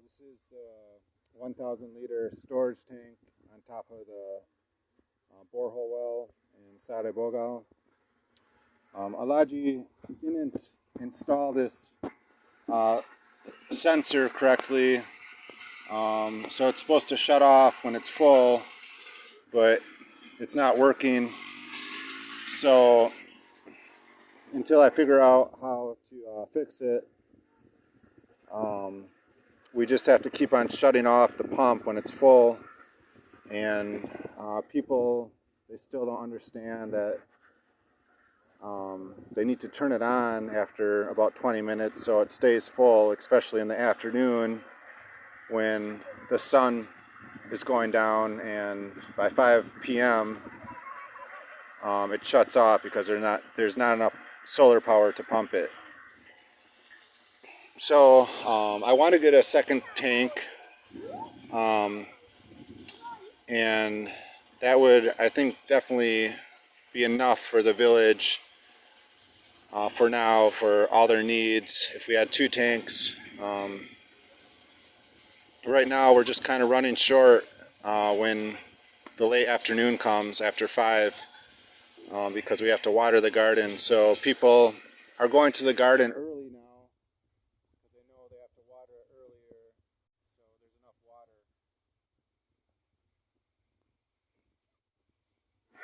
This is the 1,000-liter storage tank on top of the borehole well in Sade Bogal. Alaji didn't install this sensor correctly, so it's supposed to shut off when it's full, but it's not working. So until I figure out how to fix it, we just have to keep on shutting off the pump when it's full. And people, they still don't understand that they need to turn it on after about 20 minutes so it stays full, especially in the afternoon when the sun is going down, and by 5 p.m. It shuts off because there's not enough solar power to pump it. So I want to get a second tank, and that would, I think, definitely be enough for the village for now, for all their needs. If we had 2 tanks, right now we're just kind of running short when the late afternoon comes after 5, because we have to water the garden. So people are going to the garden early now because they know they have to water it earlier, so there's enough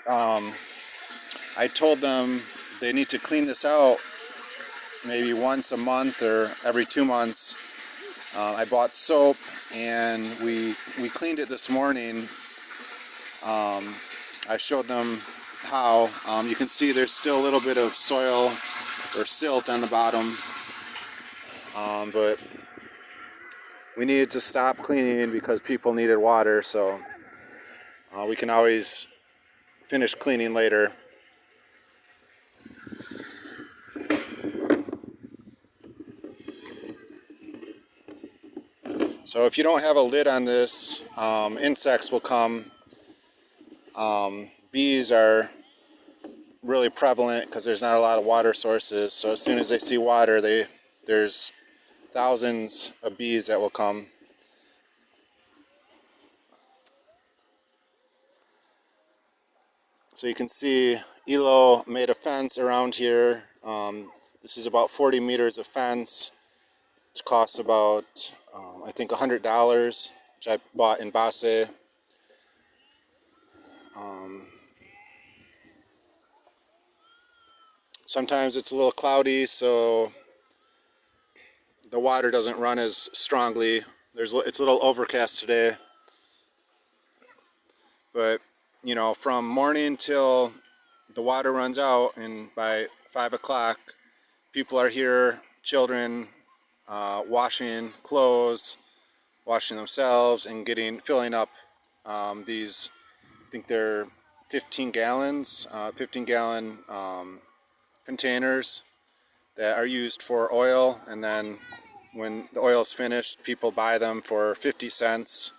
water. I told them they need to clean this out maybe once a month or every 2 months. I bought soap and we cleaned it this morning. I showed them how. You can see there's still a little bit of soil or silt on the bottom, but we needed to stop cleaning because people needed water, so we can always finish cleaning later. So if you don't have a lid on this, insects will come. Bees are really prevalent because there's not a lot of water sources. So as soon as they see water, there's thousands of bees that will come. So you can see Elo made a fence around here. This is about 40 meters of fence, which costs about, I think, $100, which I bought in Basse. Sometimes it's a little cloudy, so the water doesn't run as strongly. It's a little overcast today. But, you know, from morning till the water runs out, and by 5 o'clock, people are here, children, washing clothes, washing themselves, and filling up these, I think they're 15 gallons, 15-gallon containers that are used for oil. And then when the oil is finished, people buy them for 50 cents.